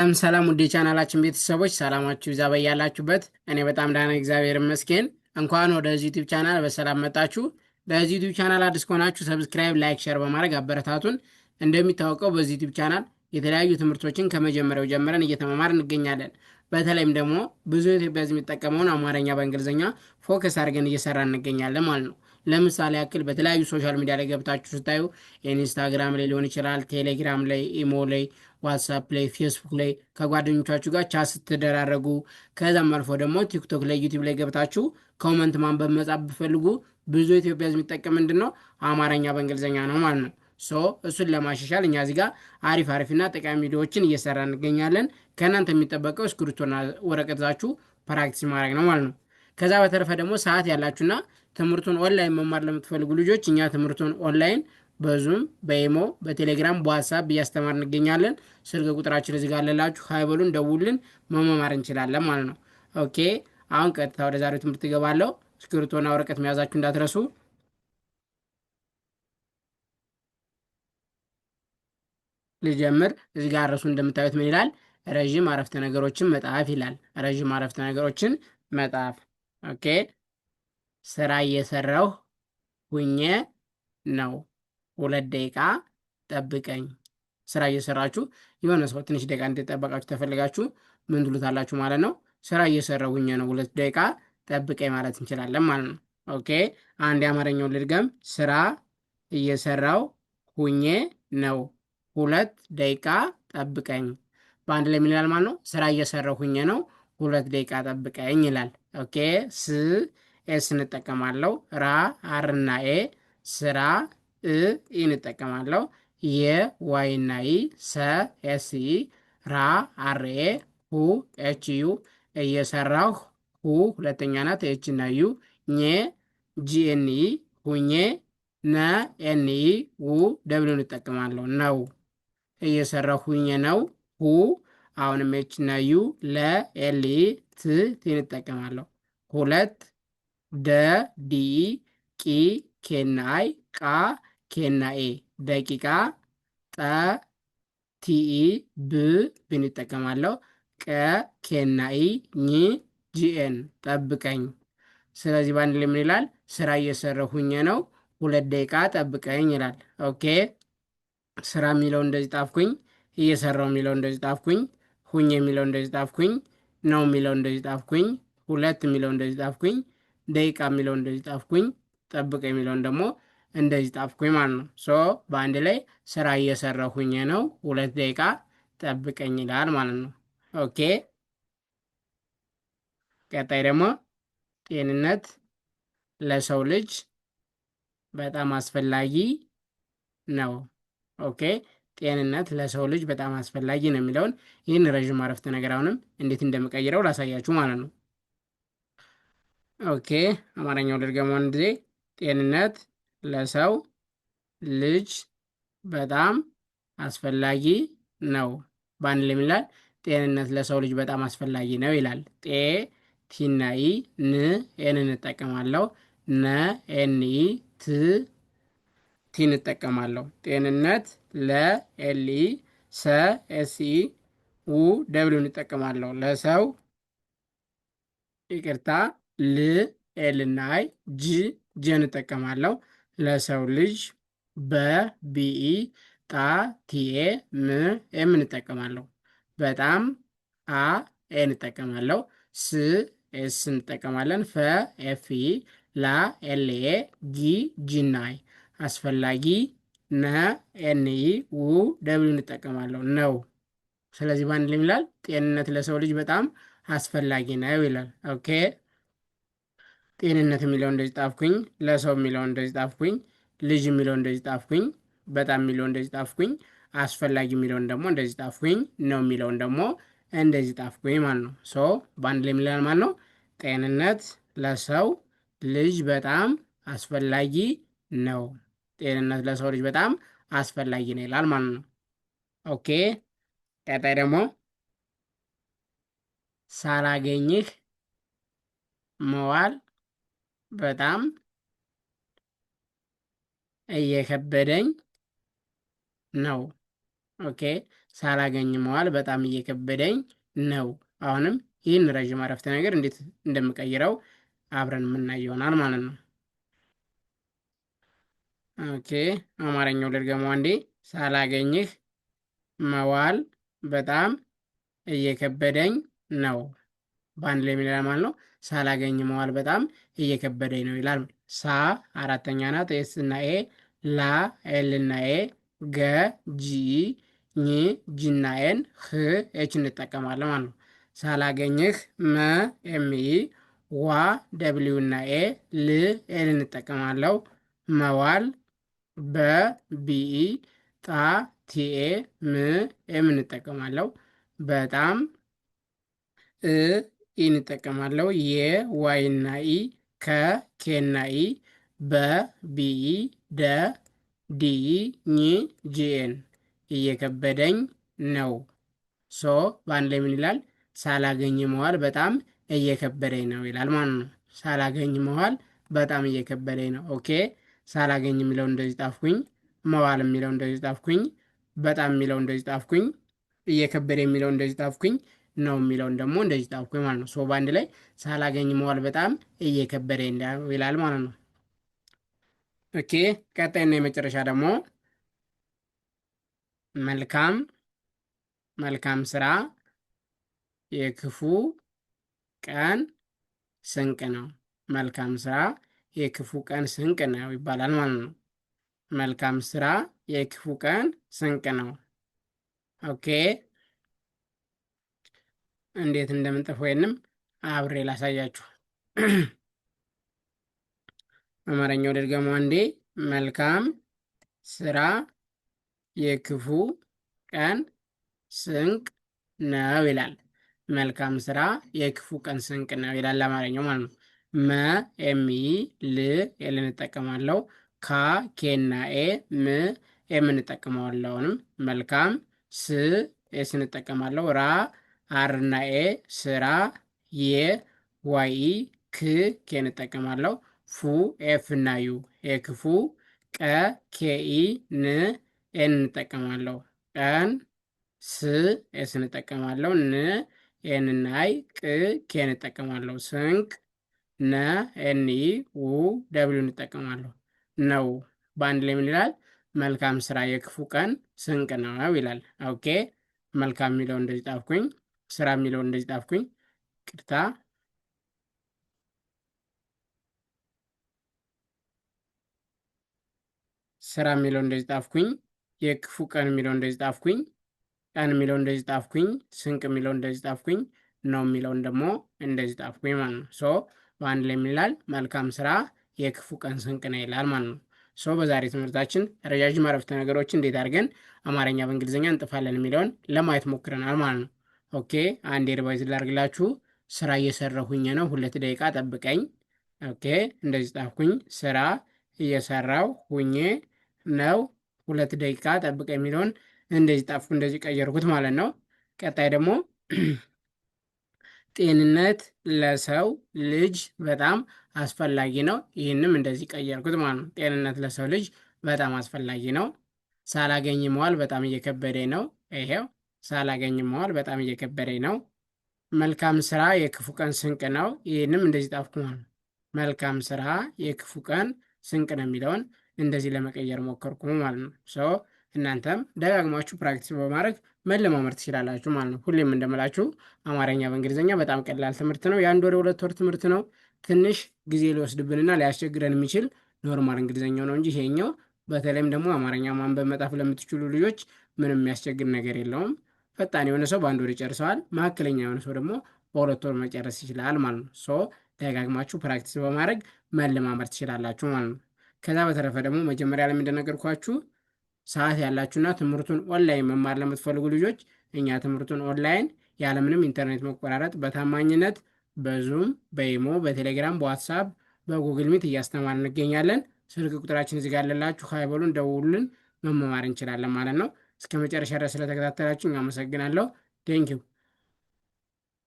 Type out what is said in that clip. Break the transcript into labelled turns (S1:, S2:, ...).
S1: ሰላም ውድ የቻናላችን ቤተሰቦች ሰላማችሁ ይብዛ በያላችሁበት። እኔ በጣም ደህና እግዚአብሔር ይመስገን። እንኳን ወደዚህ ዩቲዩብ ቻናል በሰላም መጣችሁ። ለዚህ ዩቲዩብ ቻናል አዲስ ከሆናችሁ ሰብስክራይብ፣ ላይክ፣ ሼር በማድረግ አበረታቱን። እንደሚታወቀው በዚህ ዩቲዩብ ቻናል የተለያዩ ትምህርቶችን ከመጀመሪያው ጀምረን እየተመማር እንገኛለን። በተለይም ደግሞ ብዙ ኢትዮጵያ ሕዝብ የሚጠቀመውን አማርኛ በእንግሊዝኛ ፎከስ አድርገን እየሰራ እንገኛለን ማለት ነው። ለምሳሌ ያክል በተለያዩ ሶሻል ሚዲያ ላይ ገብታችሁ ስታዩ ኢንስታግራም ላይ ሊሆን ይችላል፣ ቴሌግራም ላይ፣ ኢሞ ላይ፣ ዋትሳፕ ላይ፣ ፌስቡክ ላይ ከጓደኞቻችሁ ጋር ቻት ስትደራረጉ፣ ከዛም አልፎ ደግሞ ቲክቶክ ላይ፣ ዩቲዩብ ላይ ገብታችሁ ኮመንት ማንበብ መጻፍ ብፈልጉ ብዙ ኢትዮጵያ ሕዝብ የሚጠቀም ምንድን ነው አማርኛ በእንግሊዝኛ ነው ማለት ነው። እሱን ለማሻሻል እኛ እዚህ ጋር አሪፍ አሪፍና ጠቃሚ ቪዲዮዎችን እየሰራ እንገኛለን። ከእናንተ የሚጠበቀው እስክሪብቶና ወረቀታችሁ ፕራክቲስ ማድረግ ነው ማለት ነው። ከዛ በተረፈ ደግሞ ሰዓት ያላችሁና ትምህርቱን ኦንላይን መማር ለምትፈልጉ ልጆች እኛ ትምህርቱን ኦንላይን በዙም በኢሞ በቴሌግራም በዋትሳፕ እያስተማር እንገኛለን። ስልክ ቁጥራችን እዚህ ጋር አለላችሁ። ሀይበሉን ደውልን መማማር እንችላለን ማለት ነው። ኦኬ አሁን ቀጥታ ወደ ዛሬው ትምህርት እገባለሁ። እስክሪብቶና ወረቀት መያዛችሁ እንዳትረሱ። ልጀምር። እዚህ ጋር ርዕሱ እንደምታዩት ምን ይላል? ረዥም አረፍተ ነገሮችን መጣፍ ይላል። ረዥም አረፍተ ነገሮችን መጣፍ። ኦኬ ስራ እየሰራሁ ሁኜ ነው። 2 ደቂቃ ጠብቀኝ። ስራ እየሰራችሁ የሆነ ሰው ትንሽ ደቂቃ እንዲጠበቃችሁ ተፈልጋችሁ ምን ትሉታላችሁ ማለት ነው? ስራ እየሰራሁ ሁኜ ነው 2 ደቂቃ ጠብቀኝ ማለት እንችላለን ማለት ነው። ኦኬ አንድ የአማርኛውን ልድገም። ስራ እየሰራሁ ሁኜ ነው 2 ደቂቃ ጠብቀኝ። በአንድ ላይ ምን ይላል ማለት ነው? ስራ እየሰራሁ ሁኜ ነው 2 ደቂቃ ጠብቀኝ ይላል። ኦኬ ኤስ እንጠቀማለሁ። ራ አርና ኤ ስራ ኢ እንጠቀማለሁ። የዋይና ኢ ሰ ኤስ ኢ ራ አር ኤ ሁ ኤች ዩ እየሰራሁ ሁ ሁለተኛ ናት ኤች እና ዩ ኘ ጂኤን ኢ ሁኜ ነ ኤን ኢ ው ደብሊው እንጠቀማለሁ። ነው እየሰራሁ ሁኜ ነው ሁ አሁንም ኤች እና ዩ ለ ኤል ኢ ት እንጠቀማለሁ። 2 ደ ዲ ቂ ኬናይ ቃ ኬናኤ ደቂቃ ጠ ቲኢ ብ ብን ይጠቀማለሁ። ቀ ኬናኢ ኝ ጂኤን ጠብቀኝ። ስለዚህ በአንድ ላይ ምን ይላል? ስራ እየሰራሁ ሁኜ ነው 2 ደቂቃ ጠብቀኝ ይላል። ኦኬ ስራ የሚለው እንደዚህ ጣፍኩኝ። እየሰራው የሚለው እንደዚህ ጣፍኩኝ። ሁኜ የሚለው እንደዚህ ጣፍኩኝ። ነው የሚለው እንደዚህ ጣፍኩኝ። 2 የሚለው እንደዚህ ጣፍኩኝ። ደቂቃ የሚለው እንደዚህ ጣፍኩኝ። ጠብቅ የሚለውን ደግሞ እንደዚህ ጣፍኩኝ ማለት ነው። በአንድ ላይ ስራ እየሰራሁ ሁኜ ነው 2 ደቂቃ ጠብቀኝ ይላል ማለት ነው። ኦኬ ቀጣይ ደግሞ ጤንነት ለሰው ልጅ በጣም አስፈላጊ ነው። ኦኬ ጤንነት ለሰው ልጅ በጣም አስፈላጊ ነው የሚለውን ይህን ረዥም አረፍተ ነገር አሁንም እንዴት እንደምቀይረው ላሳያችሁ ማለት ነው። ኦኬ አማርኛው ልድገመው አንድ ጊዜ። ጤንነት ለሰው ልጅ በጣም አስፈላጊ ነው። በአንድ ላይ ይላል ጤንነት ለሰው ልጅ በጣም አስፈላጊ ነው ይላል። ጤ ቲናኢ ን ኤን እንጠቀማለሁ። ነ ኤንኢ ት ቲ እንጠቀማለሁ። ጤንነት ለ ኤልኢ ሰ ኤስኢ ው ደብሊው እንጠቀማለሁ። ለሰው ይቅርታ ል ኤልና አይ ጅ ጀ እንጠቀማለሁ። ለሰው ልጅ በ ቢኢ ጣ ቲኤ ም ኤም እንጠቀማለሁ። በጣም አ ኤ እንጠቀማለሁ። ስ ኤስ እንጠቀማለን። ፈ ኤፍኢ ላ ኤልኤ ጊ ጂናይ አስፈላጊ ነ ኤንኢ ው ደብሊው እንጠቀማለሁ ነው። ስለዚህ በአንድ ላይ ይላል ጤንነት ለሰው ልጅ በጣም አስፈላጊ ነው ይላል። ኦኬ ጤንነት የሚለው እንደዚህ ጣፍኩኝ። ለሰው የሚለው እንደዚህ ጣፍኩኝ። ልጅ የሚለው እንደዚህ ጣፍኩኝ። በጣም የሚለው እንደዚህ ጣፍኩኝ። አስፈላጊ የሚለውን ደግሞ እንደዚህ ጣፍኩኝ። ነው የሚለውን ደግሞ እንደዚህ ጣፍኩኝ ማለት ነው። በአንድ ላይ የሚላል ማለት ነው ጤንነት ለሰው ልጅ በጣም አስፈላጊ ነው። ጤንነት ለሰው ልጅ በጣም አስፈላጊ ነው ይላል ማለት ነው። ኦኬ ቀጣይ ደግሞ ሳላገኝህ መዋል በጣም እየከበደኝ ነው። ኦኬ ሳላገኝ መዋል በጣም እየከበደኝ ነው። አሁንም ይህን ረዥም አረፍተ ነገር እንዴት እንደምቀይረው አብረን የምናይ ይሆናል ማለት ነው። ኦኬ አማርኛው ልድገመው አንዴ። ሳላገኝህ መዋል በጣም እየከበደኝ ነው። በአንድ ላይ የሚለው ማለት ነው። ሳላገኝ መዋል በጣም እየከበደኝ ነው ይላል። ሳ አራተኛ ናት፣ ኤስ እና ኤ፣ ላ ኤል እና ኤ፣ ገ ጂ፣ ኝ ጂና ኤን፣ ህ ኤች እንጠቀማለን ማለት ነው። ሳላገኝህ መ ኤምኢ፣ ዋ ደብሊው እና ኤ፣ ል ኤል እንጠቀማለው። መዋል በ ቢኢ፣ ጣ ቲኤ፣ ም ኤም እንጠቀማለው። በጣም እ ኢን እጠቀማለሁ። የ ዋይ እና ኢ፣ ከ ኬ እና ኢ፣ በ ቢኢ፣ ደ ዲኢ፣ ኝ ጂኤን። እየከበደኝ ነው። ሶ በአንድ ላይ ምን ይላል? ሳላገኝ መዋል በጣም እየከበደኝ ነው ይላል ማለት ነው። ሳላገኝ መዋል በጣም እየከበደኝ ነው። ኦኬ ሳላገኝ የሚለው እንደዚህ ጣፍኩኝ። መዋል የሚለው እንደዚህ ጣፍኩኝ። በጣም የሚለው እንደዚህ ጣፍኩኝ። እየከበደ የሚለው እንደዚህ ጣፍኩኝ። ነው የሚለውን ደግሞ እንደዚህ ጣፍኩኝ ማለት ነው። ሶ በአንድ ላይ ሳላገኝ መዋል በጣም እየከበደ ይላል ማለት ነው። ኦኬ ቀጣይና የመጨረሻ ደግሞ መልካም መልካም ስራ የክፉ ቀን ስንቅ ነው። መልካም ስራ የክፉ ቀን ስንቅ ነው ይባላል ማለት ነው። መልካም ስራ የክፉ ቀን ስንቅ ነው። ኦኬ እንዴት እንደምንጥፍ ወይንም አብሬ ላሳያችሁ። አማርኛው ድገመው አንዴ። መልካም ስራ የክፉ ቀን ስንቅ ነው ይላል። መልካም ስራ የክፉ ቀን ስንቅ ነው ይላል አማርኛው ማለት ነው። መ ኤምኢ፣ ል ኤል እንጠቀማለው። ካ ኬና ኤ፣ ም ኤም እንጠቀመዋለው። አሁንም መልካም ስ ኤስ እንጠቀማለው። ራ አር እና ኤ፣ ስራ የ ዋይ ክ ኬ እንጠቀማለው። ፉ ኤፍ እና ዩ የክፉ፣ ቀ ኬኢ ን ኤን እንጠቀማለው። ቀን ስ ኤስ እንጠቀማለው። ን ኤን እና አይ፣ ቅ ኬ እንጠቀማለው። ስንቅ ነ ኤን ኢ፣ ው ደብሊው እንጠቀማለሁ። ነው በአንድ ላይ ምን ይላል? መልካም ስራ የክፉ ቀን ስንቅ ነው ይላል። ኦኬ መልካም የሚለው እንደዚህ ጣፍኩኝ። ስራ የሚለው እንደዚህ ጣፍኩኝ። ቅርታ ስራ የሚለው እንደዚህ ጣፍኩኝ። የክፉ ቀን የሚለው እንደዚህ ጣፍኩኝ። ቀን የሚለው እንደዚህ ጣፍኩኝ። ስንቅ የሚለው እንደዚህ ጣፍኩኝ። ነው የሚለውን ደግሞ እንደዚህ ጣፍኩኝ ማለት ነው። ሶ በአንድ ላይ ምን ይላል? መልካም ስራ የክፉ ቀን ስንቅ ነው ይላል ማለት ነው። ሶ በዛሬ ትምህርታችን ረጃጅም አረፍተ ነገሮችን እንዴት አድርገን አማርኛ በእንግሊዝኛ እንጥፋለን የሚለውን ለማየት ሞክረናል ማለት ነው። ኦኬ አንዴ ሪቫይዝ ላድርግላችሁ። ስራ እየሰራሁኝ ነው፣ 2 ደቂቃ ጠብቀኝ። ኦኬ እንደዚህ ጣፍኩኝ። ስራ እየሰራው ሁኜ ነው፣ 2 ደቂቃ ጠብቀኝ የሚለውን እንደዚህ ጣፍኩ፣ እንደዚህ ቀየርኩት ማለት ነው። ቀጣይ ደግሞ ጤንነት ለሰው ልጅ በጣም አስፈላጊ ነው። ይህንም እንደዚህ ቀየርኩት ማለት ነው። ጤንነት ለሰው ልጅ በጣም አስፈላጊ ነው። ሳላገኝ መዋል በጣም እየከበደኝ ነው። ይሄው ሳላገኝ መዋል በጣም እየከበደኝ ነው። መልካም ስራ የክፉ ቀን ስንቅ ነው። ይህንም እንደዚህ ጣፍኩ ማለት ነው። መልካም ስራ የክፉ ቀን ስንቅ ነው የሚለውን እንደዚህ ለመቀየር ሞከርኩ ማለት ነው። ሶ እናንተም ደጋግማችሁ ፕራክቲስ በማድረግ መለማመድ ትችላላችሁ ማለት ነው። ሁሌም እንደምላችሁ አማርኛ በእንግሊዝኛ በጣም ቀላል ትምህርት ነው። የ1 ወር የ2 ወር ትምህርት ነው። ትንሽ ጊዜ ሊወስድብንና ሊያስቸግረን የሚችል ኖርማል እንግሊዝኛው ነው እንጂ ይሄኛው በተለይም ደግሞ አማርኛ ማንበብ መጻፍ ለምትችሉ ልጆች ምንም የሚያስቸግር ነገር የለውም። ፈጣን የሆነ ሰው በ1 ወር ይጨርሰዋል። መካከለኛ የሆነ ሰው ደግሞ በ2 ወር መጨረስ ይችላል ማለት ነው። ሶ ደጋግማችሁ ፕራክቲስ በማድረግ መለማመድ ትችላላችሁ ማለት ነው። ከዛ በተረፈ ደግሞ መጀመሪያ ላይ እንደነገርኳችሁ ሰዓት ያላችሁና ትምህርቱን ኦንላይን መማር ለምትፈልጉ ልጆች እኛ ትምህርቱን ኦንላይን ያለምንም ኢንተርኔት መቆራረጥ በታማኝነት በዙም፣ በኢሞ፣ በቴሌግራም፣ በዋትሳፕ፣ በጉግል ሚት እያስተማር እንገኛለን። ስልክ ቁጥራችን እዚህ ጋር ያለላችሁ ሀይበሉን ደውሉልን፣ መማማር እንችላለን ማለት ነው። እስከ መጨረሻ ድረስ ስለተከታተላችሁ አመሰግናለሁ። ቴንኪው